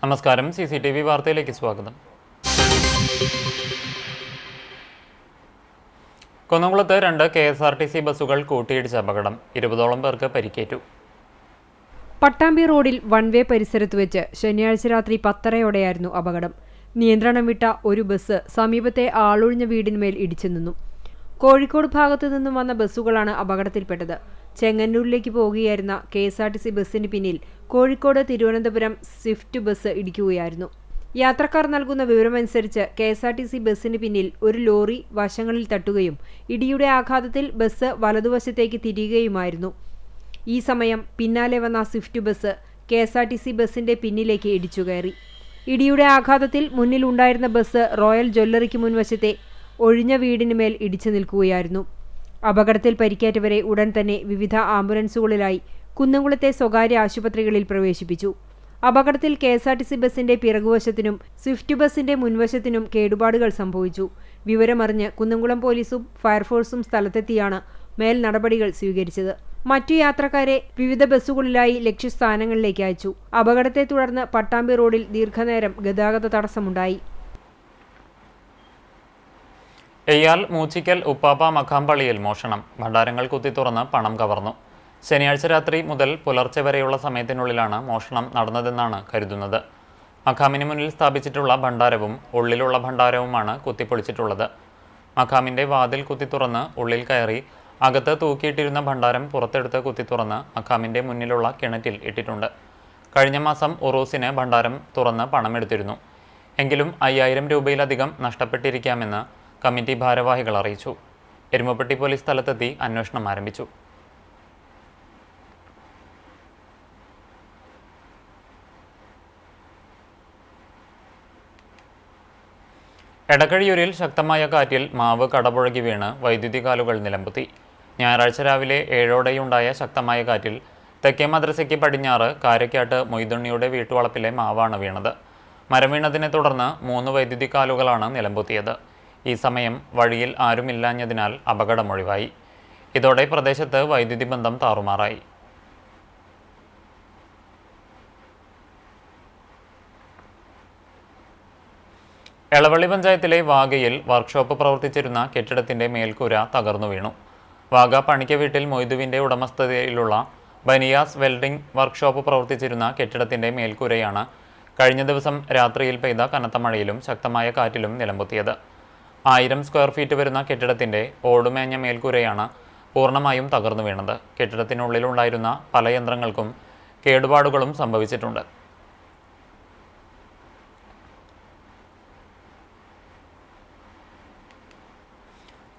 നമസ്കാരം. CCTV വാർത്തയിലേക്ക് സ്വാഗതം. കുന്നംകുളത്ത് 2 KSRTC ബസ്സുകൾ കൂട്ടിയിടിച്ച അപകടം. 20ഓളം പേർക്ക് പരിക്കേറ്റു. പട്ടാമ്പി റോഡിൽ വൺവേ പരിസരത്ത് വെച്ച് ശനിയാഴ്ച രാത്രി 10:30യോടെയായിരുന്നു അപകടം. നിയന്ത്രണം വിട്ട ഒരു ബസ് സമീപത്തെ ആളൊഴിഞ്ഞ വീടിന്മേൽ ഇടിച്ചു നിന്നു. കോഴിക്കോട് ഭാഗത്തു നിന്നും വന്ന ബസ്സുകളാണ് അപകടത്തിൽപ്പെട്ടത്. ചെങ്ങന്നൂരിലേക്ക് പോകുകയായിരുന്ന KSRTC ബസ്സിന് പിന്നിൽ കോഴിക്കോട് തിരുവനന്തപുരം സ്വിഫ്റ്റ് ബസ് ഇടിക്കുകയായിരുന്നു. യാത്രക്കാർ നൽകുന്ന വിവരമനുസരിച്ച് KSRTC ബസ്സിന് പിന്നിൽ ഒരു ലോറി വശങ്ങളിൽ തട്ടുകയും ഇടിയുടെ ആഘാതത്തിൽ ബസ് വലതുവശത്തേക്ക് തിരിയുകയുമായിരുന്നു. ഈ സമയം പിന്നാലെ വന്ന സ്വിഫ്റ്റ് ബസ് KSRTC ബസ്സിന്റെ പിന്നിലേക്ക് ഇടിച്ചുകയറി. ഇടിയുടെ ആഘാതത്തിൽ മുന്നിലുണ്ടായിരുന്ന ബസ് റോയൽ ജ്വല്ലറിക്ക് മുൻവശത്തെ ഒഴിഞ്ഞ വീടിന് മേൽ ഇടിച്ചു നിൽക്കുകയായിരുന്നു. അപകടത്തിൽ പരിക്കേറ്റവരെ ഉടൻ തന്നെ വിവിധ ആംബുലൻസുകളിലായി കുന്നംകുളത്തെ സ്വകാര്യ ആശുപത്രികളിൽ പ്രവേശിപ്പിച്ചു. അപകടത്തിൽ KSRTC ബസിന്റെ പിറകുവശത്തിനും സ്വിഫ്റ്റ് ബസിന്റെ മുൻവശത്തിനും കേടുപാടുകൾ സംഭവിച്ചു. വിവരമറിഞ്ഞ് കുന്നംകുളം പോലീസും ഫയർഫോഴ്സും സ്ഥലത്തെത്തിയാണ് മേൽ നടപടികൾ സ്വീകരിച്ചത്. മറ്റു യാത്രക്കാരെ വിവിധ ബസ്സുകളിലായി ലക്ഷ്യസ്ഥാനങ്ങളിലേക്ക് അയച്ചു. അപകടത്തെ തുടർന്ന് പട്ടാമ്പി റോഡിൽ ദീർഘനേരം ഗതാഗത തടസ്സമുണ്ടായി. എയ്യാൽ മൂച്ചിക്കൽ ഉപ്പാപ്പ മഖാംപള്ളിയിൽ മോഷണം. ഭണ്ഡാരങ്ങൾ കുത്തിത്തുറന്ന് പണം കവർന്നു. ശനിയാഴ്ച രാത്രി മുതൽ പുലർച്ചെ വരെയുള്ള സമയത്തിനുള്ളിലാണ് മോഷണം നടന്നതെന്നാണ് കരുതുന്നത്. മഖാമിന് മുന്നിൽ സ്ഥാപിച്ചിട്ടുള്ള ഭണ്ഡാരവും ഉള്ളിലുള്ള ഭണ്ഡാരവുമാണ് കുത്തിപ്പൊളിച്ചിട്ടുള്ളത്. മഖാമിൻ്റെ വാതിൽ കുത്തിത്തുറന്ന് ഉള്ളിൽ കയറി അകത്ത് തൂക്കിയിട്ടിരുന്ന ഭണ്ഡാരം പുറത്തെടുത്ത് കുത്തിത്തുറന്ന് മഖാമിൻ്റെ മുന്നിലുള്ള കിണറ്റിൽ ഇട്ടിട്ടുണ്ട്. കഴിഞ്ഞ മാസം ഉറൂസിന് ഭണ്ഡാരം തുറന്ന് പണമെടുത്തിരുന്നു. എങ്കിലും 5000 രൂപയിലധികം നഷ്ടപ്പെട്ടിരിക്കാമെന്ന് കമ്മിറ്റി ഭാരവാഹികൾ അറിയിച്ചു. എരുമപ്പെട്ടി പോലീസ് സ്ഥലത്തെത്തി അന്വേഷണം ആരംഭിച്ചു. എടക്കഴിയൂരിൽ ശക്തമായ കാറ്റിൽ മാവ് കടപുഴകി വീണ് വൈദ്യുതി കാലുകൾ നിലമ്പുത്തി. ഞായറാഴ്ച രാവിലെ 7ഓടെയുണ്ടായ ശക്തമായ കാറ്റിൽ തെക്കേ മദ്രസയ്ക്ക് പടിഞ്ഞാറ് കാരക്കാട്ട് മൊയ്തുണ്ണിയുടെ വീട്ടുവളപ്പിലെ മാവാണ് വീണത്. മരം വീണതിനെ തുടർന്ന് 3 വൈദ്യുതി കാലുകളാണ് നിലമ്പുത്തിയത്. ഈ സമയം വഴിയിൽ ആരുമില്ലാഞ്ഞതിനാൽ അപകടമൊഴിവായി. ഇതോടെ പ്രദേശത്ത് വൈദ്യുതി ബന്ധം താറുമാറായി. എളവള്ളി പഞ്ചായത്തിലെ വാഗയിൽ വർക്ക്ഷോപ്പ് പ്രവർത്തിച്ചിരുന്ന കെട്ടിടത്തിന്റെ മേൽക്കൂര തകർന്നു വീണു. വാഗ പണിക്ക വീട്ടിൽ മൊയ്തുവിന്റെ ഉടമസ്ഥതയിലുള്ള ബനിയാസ് വെൽഡിംഗ് വർക്ക്ഷോപ്പ് പ്രവർത്തിച്ചിരുന്ന കെട്ടിടത്തിന്റെ മേൽക്കൂരയാണ് കഴിഞ്ഞ ദിവസം രാത്രിയിൽ പെയ്ത കനത്ത മഴയിലും ശക്തമായ കാറ്റിലും നിലമ്പുത്തിയത്. 1000 സ്ക്വയർ ഫീറ്റ് വരുന്ന കെട്ടിടത്തിന്റെ ഓടുമേഞ്ഞ മേൽക്കൂരയാണ് പൂർണ്ണമായും തകർന്നു വീണത്. കെട്ടിടത്തിനുള്ളിലുണ്ടായിരുന്ന പല യന്ത്രങ്ങൾക്കും കേടുപാടുകളും സംഭവിച്ചിട്ടുണ്ട്.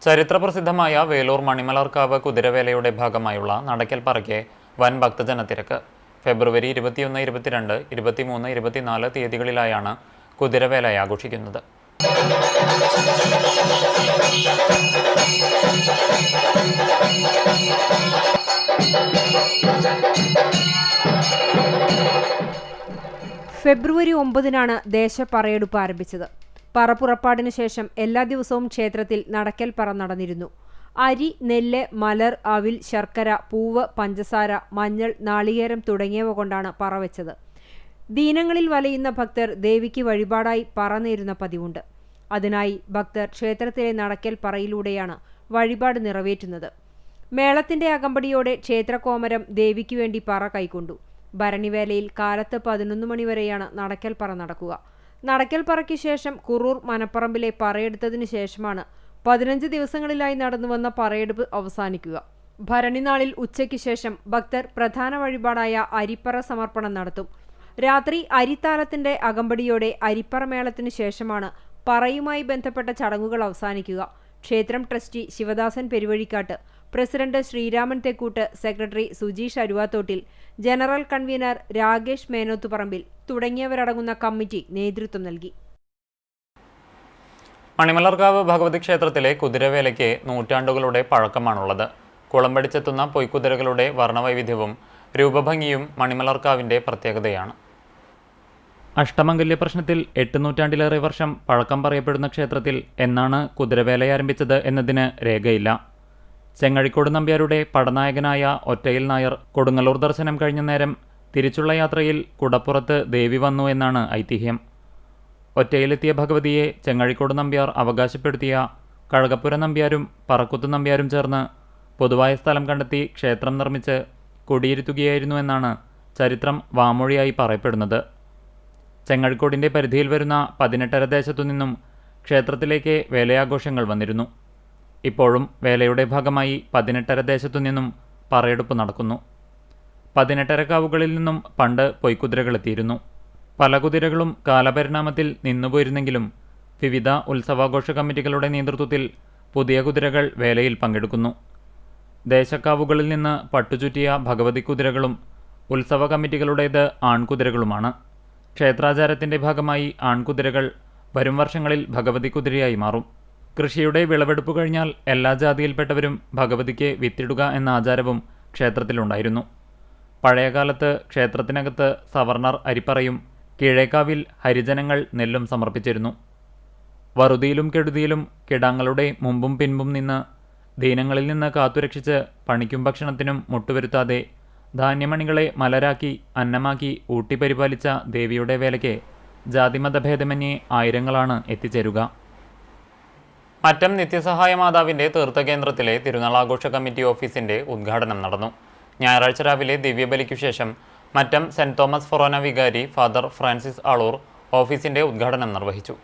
ചരിത്രപ്രസിദ്ധമായ വേലൂർ മണിമലർക്കാവ് കുതിരവേലയുടെ ഭാഗമായുള്ള നടക്കൽപ്പാറയ്ക്ക് വൻ ഭക്തജനത്തിരക്ക്. ഫെബ്രുവരി 21, 22, 23, 24 തീയതികളിലായാണ് കുതിരവേല ആഘോഷിക്കുന്നത്. ഫെബ്രുവരി 9-നാണ് ദേശപ്പറയെടുപ്പ് ആരംഭിച്ചത്. പറപ്പുറപ്പാടിനു ശേഷം എല്ലാ ദിവസവും ക്ഷേത്രത്തിൽ നടക്കൽപ്പറ നടന്നിരുന്നു. അരി, നെല്ല്, മലർ, അവിൽ, ശർക്കര, പൂവ്, പഞ്ചസാര, മഞ്ഞൾ, നാളികേരം തുടങ്ങിയവ കൊണ്ടാണ് പറ വെച്ചത്. ദീനങ്ങളിൽ വലയുന്ന ഭക്തർ ദേവിക്ക് വഴിപാടായി പറ നേരുന്ന പതിവുണ്ട്. അതിനായി ഭക്തർ ക്ഷേത്രത്തിലെ നടക്കൽ പറയിലൂടെയാണ് വഴിപാട് നിറവേറ്റുന്നത്. മേളത്തിന്റെ അകമ്പടിയോടെ ക്ഷേത്രകോമരം ദേവിക്ക് വേണ്ടി പറ കൈക്കൊണ്ടു. ഭരണിവേലയിൽ കാലത്ത് 11 മണി വരെയാണ് നടക്കൽ പറ നടക്കുക. നടക്കൽ പറയ്ക്ക് ശേഷം കുറൂർ മനപ്പറമ്പിലെ പറയെടുത്തതിനു ശേഷമാണ് 15 ദിവസങ്ങളിലായി നടന്നുവന്ന പറയെടുപ്പ് അവസാനിക്കുക. ഭരണിനാളിൽ ഉച്ചയ്ക്ക് ശേഷം ഭക്തർ പ്രധാന വഴിപാടായ അരിപ്പറ സമർപ്പണം നടത്തും. രാത്രി അരിത്താലത്തിന്റെ അകമ്പടിയോടെ അരിപ്പറ മേളത്തിനു ശേഷമാണ് പറയുമായി ബന്ധപ്പെട്ട ചടങ്ങുകൾ അവസാനിക്കുക. ക്ഷേത്രം trustee Sivadasan Peruvazhikkattu, president Sreeraman Thekkoot, secretary Sujeesh Aruvathottil, general convener Rakesh Menothuparambil തുടങ്ങിയവരടങ്ങുന്ന കമ്മിറ്റി നേതൃത്വം നൽകി. മണിമലർക്കാവ് ഭഗവതി ക്ഷേത്രത്തിലെ കുതിരവേലയ്ക്ക് നൂറ്റാണ്ടുകളുടെ പഴക്കമാണുള്ളത്. കുളമ്പടിച്ചെത്തുന്ന പൊയ്ക്കുതിരകളുടെ വർണ്ണവൈവിധ്യവും രൂപഭംഗിയും മണിമലർക്കാവിൻ്റെ പ്രത്യേകതയാണ്. അഷ്ടമംഗല്യ പ്രശ്നത്തിൽ 8 നൂറ്റാണ്ടിലേറെ വർഷം പഴക്കം പറയപ്പെടുന്ന ക്ഷേത്രത്തിൽ എന്നാണ് കുതിരവേല ആരംഭിച്ചത് എന്നതിന് രേഖയില്ല. ചെങ്ങഴിക്കോട് നമ്പ്യാരുടെ പടനായകനായ ഒറ്റയിൽ നായർ കൊടുങ്ങല്ലൂർ ദർശനം കഴിഞ്ഞ നേരം തിരിച്ചുള്ള യാത്രയിൽ കുടപ്പുറത്ത് ദേവി വന്നു എന്നാണ് ഐതിഹ്യം. ഒറ്റയിലെത്തിയ ഭഗവതിയെ ചെങ്ങഴിക്കോട് നമ്പ്യാർ അവകാശപ്പെടുത്തിയ കഴകപ്പുര നമ്പ്യാരും പറക്കുത്ത് നമ്പ്യാരും ചേർന്ന് പൊതുവായ സ്ഥലം കണ്ടെത്തി ക്ഷേത്രം നിർമ്മിച്ച് കുടിയിരുത്തുകയായിരുന്നുവെന്നാണ് ചരിത്രം വാമൊഴിയായി പറയപ്പെടുന്നത്. ചെങ്ങഴിക്കോടിൻ്റെ പരിധിയിൽ വരുന്ന 18 ദേശത്തു നിന്നും ക്ഷേത്രത്തിലേക്ക് വേലയാഘോഷങ്ങൾ വന്നിരുന്നു. ഇപ്പോഴും വേലയുടെ ഭാഗമായി 18 ദേശത്തു നിന്നും പറയെടുപ്പ് നടക്കുന്നു. 18 കാവുകളിൽ നിന്നും പണ്ട് പൊയ്ക്കുതിരകളെത്തിയിരുന്നു. പല കുതിരകളും കാലപരിണാമത്തിൽ നിന്നുപോയിരുന്നെങ്കിലും വിവിധ ഉത്സവാഘോഷ കമ്മിറ്റികളുടെ നേതൃത്വത്തിൽ പുതിയ കുതിരകൾ വേലയിൽ പങ്കെടുക്കുന്നു. ദേശക്കാവുകളിൽ നിന്ന് പട്ടുചുറ്റിയ ഭഗവതി കുതിരകളും ഉത്സവ കമ്മിറ്റികളുടേത് ആൺകുതിരകളുമാണ്. ക്ഷേത്രാചാരത്തിൻ്റെ ഭാഗമായി ആൺകുതിരകൾ വരും വർഷങ്ങളിൽ ഭഗവതി കുതിരയായി മാറും. കൃഷിയുടെ വിളവെടുപ്പ് കഴിഞ്ഞാൽ എല്ലാ ജാതിയിൽപ്പെട്ടവരും ഭഗവതിക്ക് വിത്തിടുക എന്ന ആചാരവും ക്ഷേത്രത്തിലുണ്ടായിരുന്നു. പഴയകാലത്ത് ക്ഷേത്രത്തിനകത്ത് സവർണർ അരിപ്പറയും കീഴേക്കാവിൽ ഹരിജനങ്ങൾ നെല്ലും സമർപ്പിച്ചിരുന്നു. വറുതിയിലും കെടുതിയിലും കിടാങ്ങളുടെ മുമ്പും പിൻപും നിന്ന് ദീനങ്ങളിൽ നിന്ന് കാത്തുരക്ഷിച്ച് പണിക്കും ഭക്ഷണത്തിനും മുട്ടുവരുത്താതെ ധാന്യമണികളെ മലരാക്കി അന്നമാക്കി ഊട്ടിപ്പരിപാലിച്ച ദേവിയുടെ വേലയ്ക്ക് ജാതിമതഭേദമന്യേ ആയിരങ്ങളാണ് എത്തിച്ചേരുക. മറ്റം നിത്യസഹായ മാതാവിൻ്റെ തീർത്ഥകേന്ദ്രത്തിലെ തിരുനാളാഘോഷ കമ്മിറ്റി ഓഫീസിൻ്റെ ഉദ്ഘാടനം നടന്നു. ഞായറാഴ്ച രാവിലെ ദിവ്യബലിക്കു ശേഷം മറ്റം സെന്റ് തോമസ് ഫൊറോന വികാരി ഫാദർ ഫ്രാൻസിസ് ആളൂർ ഓഫീസിൻ്റെ ഉദ്ഘാടനം നിർവഹിച്ചു.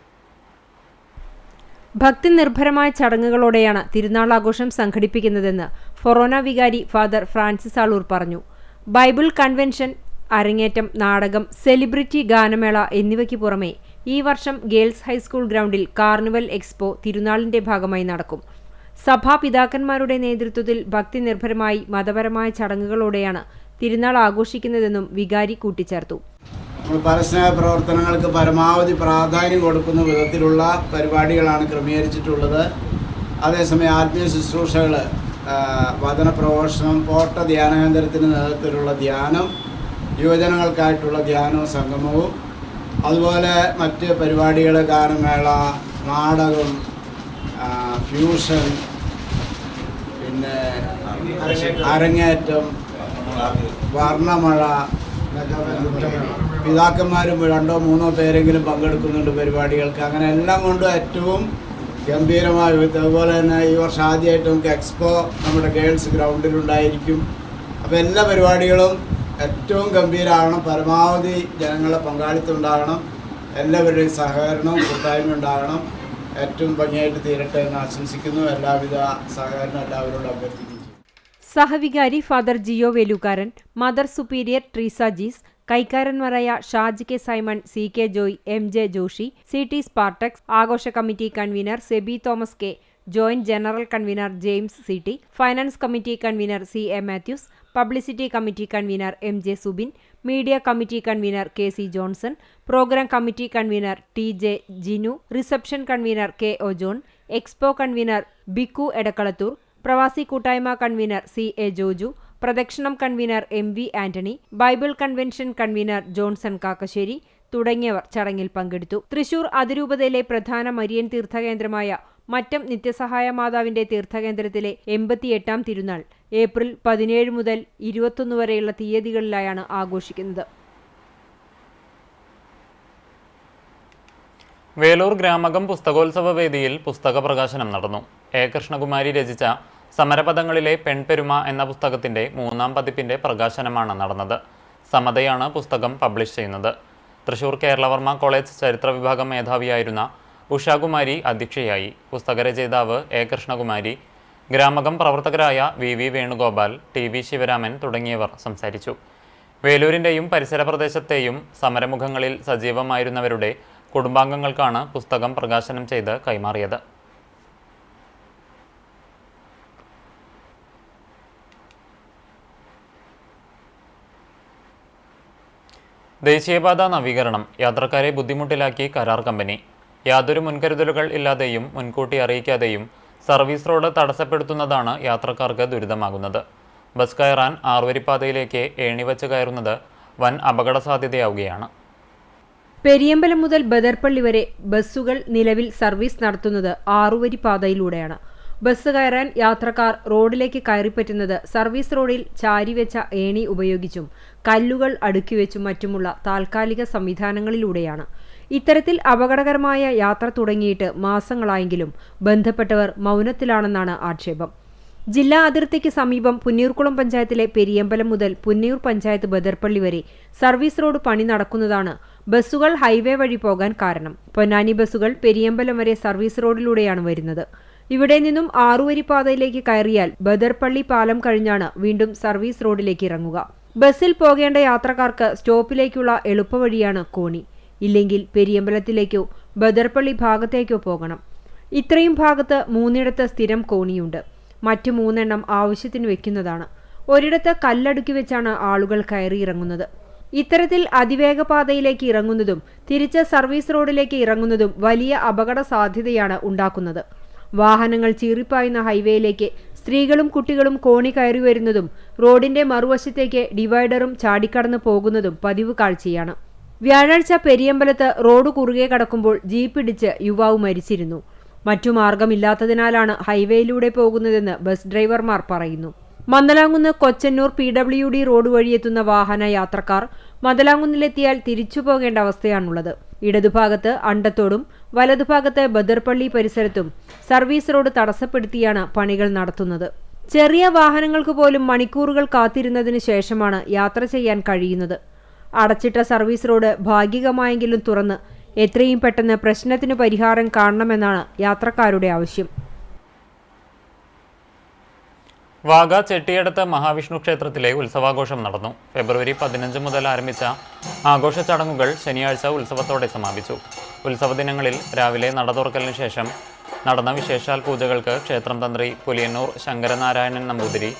ഭക്തി നിർഭരമായ ചടങ്ങുകളോടെയാണ് തിരുനാളാഘോഷം സംഘടിപ്പിക്കുന്നതെന്ന് ഫൊറോന വികാരി ഫാദർ ഫ്രാൻസിസ് ആളൂർ പറഞ്ഞു. ബൈബിൾ കൺവെൻഷൻ, അരങ്ങേറ്റം, നാടകം, സെലിബ്രിറ്റി ഗാനമേള എന്നിവയ്ക്ക് പുറമെ ഈ വർഷം ഗേൾസ് ഹൈസ്കൂൾ ഗ്രൗണ്ടിൽ കാർണിവൽ എക്സ്പോ തിരുനാളിന്റെ ഭാഗമായി നടക്കും. സഭാപിതാക്കന്മാരുടെ നേതൃത്വത്തിൽ ഭക്തി നിർഭരമായി മതപരമായ ചടങ്ങുകളോടെയാണ് തിരുനാൾ ആഘോഷിക്കുന്നതെന്നും വികാരി കൂട്ടിച്ചേർത്തു. പരസ്നേഹ പ്രവർത്തനങ്ങൾക്ക് പരമാവധി പ്രാധാന്യം കൊടുക്കുന്ന വിധത്തിലുള്ള പരിപാടികളാണ് ക്രമീകരിച്ചിട്ടുള്ളത്. അതേസമയം ആത്മീയ ശുശ്രൂഷകൾ, വചന പ്രഘോഷണം, പോട്ട ധ്യാനകേന്ദ്രത്തിന് നേതൃത്വത്തിലുള്ള ധ്യാനം, യുവജനങ്ങൾക്കായിട്ടുള്ള ധ്യാനവും സംഗമവും, അതുപോലെ മറ്റ് പരിപാടികൾ, ഗാനമേള, നാടകം, ഫ്യൂഷൻ, പിന്നെ അരങ്ങേറ്റം, വർണ്ണമഴ, പിതാക്കന്മാരും 2-3 പേരെങ്കിലും പങ്കെടുക്കുന്നുണ്ട് പരിപാടികൾക്ക്. അങ്ങനെ എല്ലാം കൊണ്ടും ഏറ്റവും ഗംഭീരമായ വിധത്തിൽ. അതുപോലെ തന്നെ ഈ വർഷം ആദ്യമായിട്ട് നമുക്ക് എക്സ്പോ നമ്മുടെ ഗേൾസ് ഗ്രൗണ്ടിലുണ്ടായിരിക്കും. അപ്പോൾ എല്ലാ പരിപാടികളും ഏറ്റവും ഗംഭീരമാകണം, പരമാവധി ജനങ്ങളുടെ പങ്കാളിത്തം ഉണ്ടാകണം, എല്ലാവരുടെയും സഹകരണവും കൂട്ടായ്മ ഉണ്ടാകണം. ഏറ്റവും ഭംഗിയായിട്ട് തീരട്ടെ എന്ന് ആശംസിക്കുന്നു. എല്ലാവിധ സഹകരണം എല്ലാവരോടും അഭ്യർത്ഥിക്കുന്നു. സഹവികാരി father Jio Velukaran, mother superior Treesa Jees, കൈക്കാരന്മാരായ Shaji K Simon, C K Joy, M J Joshi, C T Spartacus, ആഘോഷ committee convener Sebi Thomas K, joint general convener James C T, finance committee convener C A Mathews, publicity committee convener M J Subin, media committee convener K C Johnson, programme committee convener T J Jinu, reception convener K O John, expo convener Bikku Edakkalathur, പ്രവാസി കൂട്ടായ്മ convener C A Joju, പ്രദക്ഷിണം convener M V Antony, Bible convention convener Johnson Kakkassery തുടങ്ങിയവർ ചടങ്ങിൽ പങ്കെടുത്തു. തൃശൂർ അതിരൂപതയിലെ പ്രധാന Marian തീർത്ഥകേന്ദ്രമായ Mattam നിത്യസഹായ മാതാവിന്റെ തീർത്ഥകേന്ദ്രത്തിലെ 88ാം തിരുനാൾ April 17 മുതൽ 21 വരെയുള്ള തീയതികളിലായാണ് ആഘോഷിക്കുന്നത്. വേലൂർ ഗ്രാമകം പുസ്തകോത്സവ വേദിയിൽ പുസ്തക പ്രകാശനം നടന്നു. എ കൃഷ്ണകുമാരി രചിച്ച സമരപദങ്ങളിലെ പെൺപെരുമ എന്ന പുസ്തകത്തിൻ്റെ 3ാം പതിപ്പിൻ്റെ പ്രകാശനമാണ് നടന്നത്. സമതയാണ് പുസ്തകം പബ്ലിഷ് ചെയ്യുന്നത്. തൃശൂർ കേരളവർമ്മ കോളേജ് ചരിത്ര വിഭാഗം മേധാവിയായിരുന്ന ഉഷാകുമാരി അധ്യക്ഷയായി. പുസ്തകരചയിതാവ് എ കൃഷ്ണകുമാരി, ഗ്രാമകം പ്രവർത്തകരായ V V Venugopal, T V Sivaraman തുടങ്ങിയവർ സംസാരിച്ചു. വേലൂരിൻ്റെയും പരിസര പ്രദേശത്തെയും സമരമുഖങ്ങളിൽ സജീവമായിരുന്നവരുടെ കുടുംബാംഗങ്ങൾക്കാണ് പുസ്തകം പ്രകാശനം ചെയ്ത് കൈമാറിയത്. ദേശീയപാത നവീകരണം യാത്രക്കാരെ ബുദ്ധിമുട്ടിലാക്കി കരാർ കമ്പനി. യാതൊരു മുൻകരുതലുകൾ ഇല്ലാതെയും മുൻകൂട്ടി അറിയിക്കാതെയും സർവീസ് റോഡ് തടസ്സപ്പെടുത്തുന്നതാണ് യാത്രക്കാർക്ക് ദുരിതമാകുന്നത്. ബസ് കയറാൻ ആറുവരിപ്പാതയിലേക്ക് ഏണിവച്ച് കയറുന്നത് വൻ അപകട സാധ്യതയാവുകയാണ്. പെരിയമ്പലം മുതൽ ബദർപ്പള്ളി വരെ ബസ്സുകൾ നിലവിൽ സർവീസ് നടത്തുന്നത് 6 വരി പാതയിലൂടെയാണ്. ബസ് കയറാൻ യാത്രക്കാർ റോഡിലേക്ക് കയറിപ്പറ്റുന്നത് സർവീസ് റോഡിൽ ചാരിവെച്ച ഏണി ഉപയോഗിച്ചും കല്ലുകൾ അടുക്കിവെച്ചും മറ്റുമുള്ള താൽക്കാലിക സംവിധാനങ്ങളിലൂടെയാണ്. ഇത്തരത്തിൽ അപകടകരമായ യാത്ര തുടങ്ങിയിട്ട് മാസങ്ങളായെങ്കിലും ബന്ധപ്പെട്ടവർ മൗനത്തിലാണെന്നാണ് ആക്ഷേപം. ജില്ലാ അതിർത്തിക്ക് സമീപം പുന്നയൂർകുളം പഞ്ചായത്തിലെ പെരിയമ്പലം മുതൽ പുന്നയൂർ പഞ്ചായത്ത് ബദർപ്പള്ളി വരെ സർവീസ് റോഡ് പണി നടക്കുന്നതാണ് ബസ്സുകൾ ഹൈവേ വഴി പോകാൻ കാരണം. പൊന്നാനി ബസ്സുകൾ പെരിയമ്പലം വരെ സർവീസ് റോഡിലൂടെയാണ് വരുന്നത്. ഇവിടെ നിന്നും 6 വരി പാതയിലേക്ക് കയറിയാൽ ബദർപ്പള്ളി പാലം കഴിഞ്ഞാണ് വീണ്ടും സർവീസ് റോഡിലേക്ക് ഇറങ്ങുക. ബസ്സിൽ പോകേണ്ട യാത്രക്കാർക്ക് സ്റ്റോപ്പിലേക്കുള്ള എളുപ്പവഴിയാണ് കോണി. ഇല്ലെങ്കിൽ പെരിയമ്പലത്തിലേക്കോ ബദർപ്പള്ളി ഭാഗത്തേക്കോ പോകണം. ഇത്രയും ഭാഗത്ത് 3 സ്ഥിരം കോണിയുണ്ട്. മറ്റു 3 ആവശ്യത്തിന് വെക്കുന്നതാണ്. ഒരിടത്ത് കല്ലടുക്കി വെച്ചാണ് ആളുകൾ കയറിയിറങ്ങുന്നത്. ഇത്തരത്തിൽ അതിവേഗ പാതയിലേക്ക് ഇറങ്ങുന്നതും തിരിച്ച് സർവീസ് റോഡിലേക്ക് ഇറങ്ങുന്നതും വലിയ അപകട സാധ്യതയാണ് ഉണ്ടാക്കുന്നത്. വാഹനങ്ങൾ ചീറിപ്പായുന്ന ഹൈവേയിലേക്ക് സ്ത്രീകളും കുട്ടികളും കോണി കയറി വരുന്നതും റോഡിന്റെ മറുവശത്തേക്ക് ഡിവൈഡറും ചാടിക്കടന്നു പോകുന്നതും പതിവ് കാഴ്ചയാണ്. വ്യാഴാഴ്ച പെരിയമ്പലത്ത് റോഡ് കുറുകെ കടക്കുമ്പോൾ ജീപ്പിടിച്ച് യുവാവ് മരിച്ചിരുന്നു. മറ്റു മാർഗമില്ലാത്തതിനാലാണ് ഹൈവേയിലൂടെ പോകുന്നതെന്ന് ബസ് ഡ്രൈവർമാർ പറയുന്നു. മന്ദലാംകുന്ന് കൊച്ചന്നൂർ PWD റോഡ് വഴിയെത്തുന്ന വാഹന യാത്രക്കാർ മന്ദലാംകുന്നിലെത്തിയാൽ തിരിച്ചു പോകേണ്ട അവസ്ഥയാണുള്ളത്. ഇടതുഭാഗത്ത് അണ്ടത്തോടും വലതുഭാഗത്ത് ബദർപ്പള്ളി പരിസരത്തും സർവീസ് റോഡ് തടസ്സപ്പെടുത്തിയാണ് പണികൾ നടത്തുന്നത്. ചെറിയ വാഹനങ്ങൾക്ക് പോലും മണിക്കൂറുകൾ കാത്തിരുന്നതിന് ശേഷമാണ് യാത്ര ചെയ്യാൻ കഴിയുന്നത്. അടച്ചിട്ട സർവീസ് റോഡ് ഭാഗികമായെങ്കിലും തുറന്ന് എത്രയും പെട്ടെന്ന് പ്രശ്നത്തിന് പരിഹാരം കാണണമെന്നാണ് യാത്രക്കാരുടെ ആവശ്യം. വാഗ ചെട്ടിയടത്ത് മഹാവിഷ്ണു ക്ഷേത്രത്തിലെ ഉത്സവാഘോഷം നടന്നു. ഫെബ്രുവരി 15 മുതൽ ആരംഭിച്ച ആഘോഷ ചടങ്ങുകൾ ശനിയാഴ്ച ഉത്സവത്തോടെ സമാപിച്ചു. ഉത്സവ ദിനങ്ങളിൽ രാവിലെ നട തുറക്കലിന് ശേഷം നടന്ന വിശേഷാൽ പൂജകൾക്ക് ക്ഷേത്രം തന്ത്രി പുലിയന്നൂർ ശങ്കരനാരായണൻ നമ്പൂതിരി,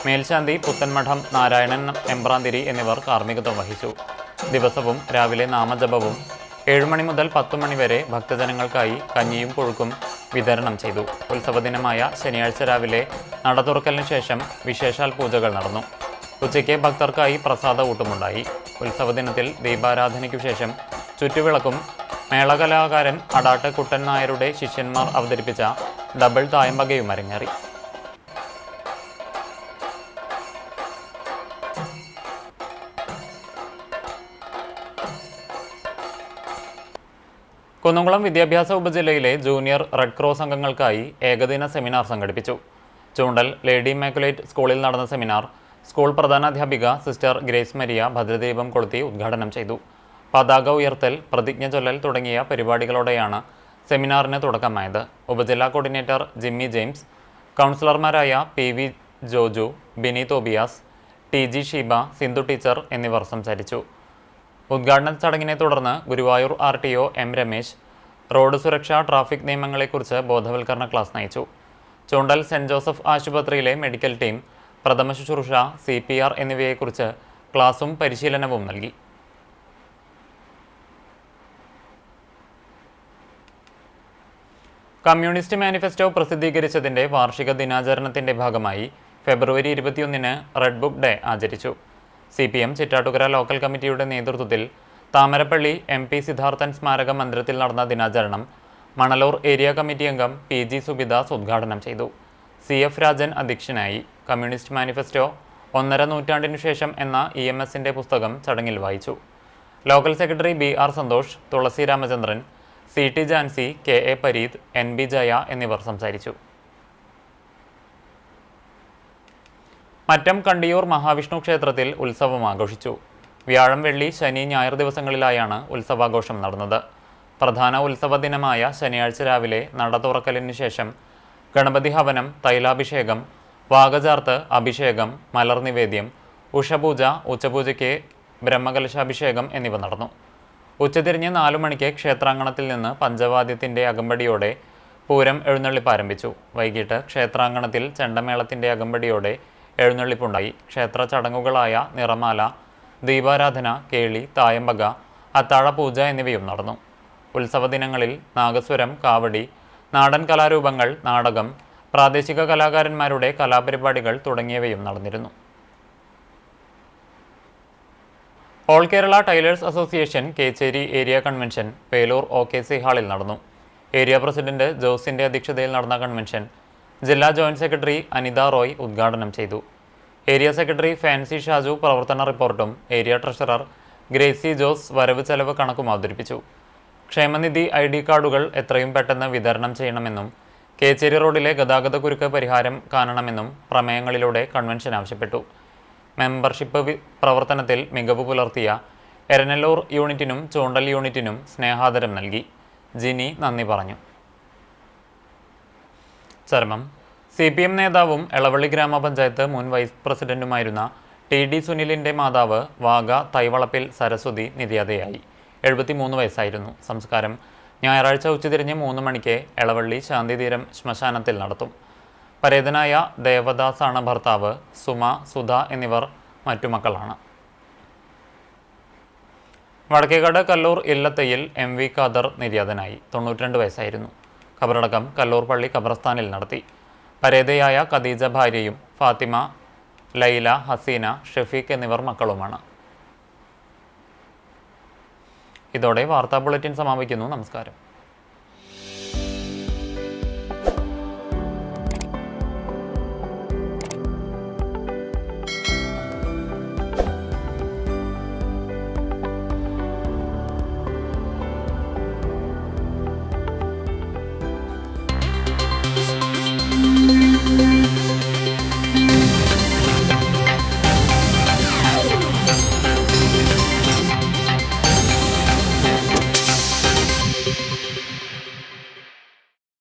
മേൽശാന്തി പുത്തൻമഠം നാരായണൻ എമ്പ്രാന്തിരി എന്നിവർ കാർമ്മികത്വം വഹിച്ചു. ദിവസവും രാവിലെ നാമജപവും 7 മണി മുതൽ 10 മണി വരെ ഭക്തജനങ്ങൾക്കായി കഞ്ഞിയും പുഴുക്കും വിതരണം ചെയ്തു. ഉത്സവ ദിനമായ ശനിയാഴ്ച രാവിലെ നട തുറക്കലിന് ശേഷം വിശേഷാൽ പൂജകൾ നടന്നു. ഉച്ചയ്ക്ക് ഭക്തർക്കായി പ്രസാദ ഊട്ടുമുണ്ടായി. ഉത്സവ ദിനത്തിൽ ദീപാരാധനയ്ക്കു ശേഷം ചുറ്റുവിളക്കും മേളകലാകാരൻ അടാട്ട് കുട്ടൻ നായരുടെ ശിഷ്യന്മാർ അവതരിപ്പിച്ച ഡബിൾ തായമ്പകയും അരങ്ങേറി. കുന്നംകുളം വിദ്യാഭ്യാസ ഉപജില്ലയിലെ ജൂനിയർ റെഡ് ക്രോസ് അംഗങ്ങൾക്കായി ഏകദിന സെമിനാർ സംഘടിപ്പിച്ചു. ചൂണ്ടൽ ലേഡി ഇമാക്കുലേറ്റ് സ്കൂളിൽ നടന്ന സെമിനാർ സ്കൂൾ പ്രധാനാധ്യാപിക സിസ്റ്റർ ഗ്രേസ് മരിയ ഭദ്രദീപം കൊളുത്തി ഉദ്ഘാടനം ചെയ്തു. പതാക ഉയർത്തൽ, പ്രതിജ്ഞ ചൊല്ലൽ തുടങ്ങിയ പരിപാടികളോടെയാണ് സെമിനാറിന് തുടക്കമായത്. ഉപജില്ലാ കോർഡിനേറ്റർ ജിമ്മി ജെയിംസ്, കൗൺസിലർമാരായ PV Joju, Bini Tobias, TG Sheeba, Sindhu teacher എന്നിവർ സംസാരിച്ചു. ഉദ്ഘാടന ചടങ്ങിനെ തുടർന്ന് Guruvayur RTO M Ramesh road സുരക്ഷ, ട്രാഫിക് നിയമങ്ങളെക്കുറിച്ച് ബോധവൽക്കരണ ക്ലാസ് നയിച്ചു. ചൂണ്ടൽ സെന്റ് ജോസഫ് ആശുപത്രിയിലെ മെഡിക്കൽ ടീം പ്രഥമ ശുശ്രൂഷ, CPR എന്നിവയെക്കുറിച്ച് ക്ലാസും പരിശീലനവും നൽകി. കമ്മ്യൂണിസ്റ്റ് മാനിഫെസ്റ്റോ പ്രസിദ്ധീകരിച്ചതിൻ്റെ വാർഷിക ദിനാചരണത്തിൻ്റെ ഭാഗമായി ഫെബ്രുവരി 21 റെഡ് ബുക്ക് ഡേ ആചരിച്ചു. CPM ചിറ്റാട്ടുകര ലോക്കൽ കമ്മിറ്റിയുടെ നേതൃത്വത്തിൽ താമരപ്പള്ളി MP സിദ്ധാർത്ഥൻ സ്മാരക മന്ദിരത്തിൽ നടന്ന ദിനാചരണം മണലൂർ ഏരിയ കമ്മിറ്റി അംഗം PG സുബിദാസ് ഉദ്ഘാടനം ചെയ്തു. CF രാജൻ അധ്യക്ഷനായി. കമ്മ്യൂണിസ്റ്റ് മാനിഫെസ്റ്റോ 1.5 നൂറ്റാണ്ടിനു ശേഷം എന്ന EMSന്റെ പുസ്തകം ചടങ്ങിൽ വായിച്ചു. Local secretary BR Santhosh, Thulasi Ramachandran, CT Jancy, KA Pareeth, NB Jaya എന്നിവർ സംസാരിച്ചു. മറ്റം കണ്ടിയൂർ മഹാവിഷ്ണു ക്ഷേത്രത്തിൽ ഉത്സവം ആഘോഷിച്ചു. വ്യാഴം, വെള്ളി, ശനി, ഞായർ ദിവസങ്ങളിലായാണ് ഉത്സവാഘോഷം നടന്നത്. പ്രധാന ഉത്സവ ദിനമായ ശനിയാഴ്ച രാവിലെ നട തുറക്കലിന് ശേഷം ഗണപതി ഹവനം, തൈലാഭിഷേകം, വാഗചാർത്ത്, അഭിഷേകം, മലർനിവേദ്യം, ഉഷപൂജ, ഉച്ചപൂജയ്ക്ക് ബ്രഹ്മകലശാഭിഷേകം എന്നിവ നടന്നു. ഉച്ചതിരിഞ്ഞ് 4 മണിക്ക് ക്ഷേത്രാങ്കണത്തിൽ നിന്ന് പഞ്ചവാദ്യത്തിൻ്റെ അകമ്പടിയോടെ പൂരം എഴുന്നള്ളിപ്പ് ആരംഭിച്ചു. വൈകിട്ട് ക്ഷേത്രാങ്കണത്തിൽ ചെണ്ടമേളത്തിൻ്റെ അകമ്പടിയോടെ എഴുന്നള്ളിപ്പുണ്ടായി. ക്ഷേത്ര ചടങ്ങുകളായ നിറമാല, ദീപാരാധന, കേളി, തായമ്പക, അത്താഴപൂജ എന്നിവയും നടന്നു. ഉത്സവ ദിനങ്ങളിൽ നാഗസ്വരം, കാവടി, നാടൻ കലാരൂപങ്ങൾ, നാടകം, പ്രാദേശിക കലാകാരന്മാരുടെ കലാപരിപാടികൾ തുടങ്ങിയവയും നടന്നിരുന്നു. All Kerala tailors association Kechery area convention Velur OKC ഹാളിൽ നടന്നു. ഏരിയ പ്രസിഡന്റ് ജോസിന്റെ അധ്യക്ഷതയിൽ നടന്ന കൺവെൻഷൻ ജില്ലാ ജോയിന്റ് സെക്രട്ടറി അനിത റോയ് ഉദ്ഘാടനം ചെയ്തു. ഏരിയ സെക്രട്ടറി ഫാൻസി ഷാജു പ്രവർത്തന റിപ്പോർട്ടും ഏരിയ ട്രഷറർ ഗ്രേസി ജോസ് വരവ് ചെലവ് കണക്കും അവതരിപ്പിച്ചു. ക്ഷേമനിധി ID കാർഡുകൾ എത്രയും പെട്ടെന്ന് വിതരണം ചെയ്യണമെന്നും കേച്ചേരി റോഡിലെ ഗതാഗതക്കുരുക്ക് പരിഹാരം കാണണമെന്നും പ്രമേയങ്ങളിലൂടെ കൺവെൻഷൻ ആവശ്യപ്പെട്ടു. മെമ്പർഷിപ്പ് പ്രവർത്തനത്തിൽ മികവ് പുലർത്തിയ എരനല്ലൂർ യൂണിറ്റിനും ചൂണ്ടൽ യൂണിറ്റിനും സ്നേഹാദരം നൽകി. ജിനി നന്ദി പറഞ്ഞു. ചരമം. CPM നേതാവും എളവള്ളി ഗ്രാമപഞ്ചായത്ത് മുൻ വൈസ് പ്രസിഡന്റുമായിരുന്ന TD സുനിലിന്റെ മാതാവ് വാഗ തൈവളപ്പിൽ സരസ്വതി നിര്യാതയായി. 73 വയസ്സായിരുന്നു. സംസ്കാരം ഞായറാഴ്ച ഉച്ചതിരിഞ്ഞ് 3 മണിക്ക് എളവള്ളി ശാന്തിതീരം ശ്മശാനത്തിൽ നടത്തും. പരേതനായ ദേവദാസാണ് ഭർത്താവ്. സുമ, സുധ എന്നിവർ മറ്റു മക്കളാണ്. വടക്കേക്കാട് കല്ലൂർ ഇല്ലത്തയിൽ MV ഖാദർ നിര്യാതനായി. 92 വയസ്സായിരുന്നു. ഖബറടക്കം കല്ലൂർ പള്ളി ഖബർസ്ഥാനിൽ നടത്തി. പരേതയായ ഖദീജ ഭാര്യയും ഫാത്തിമ, ലൈല, ഹസീന, ഷഫീഖ് എന്നിവർ മക്കളുമാണ്. ഇതോടെ വാർത്താ ബുള്ളറ്റിൻ സമാപിക്കുന്നു. നമസ്കാരം.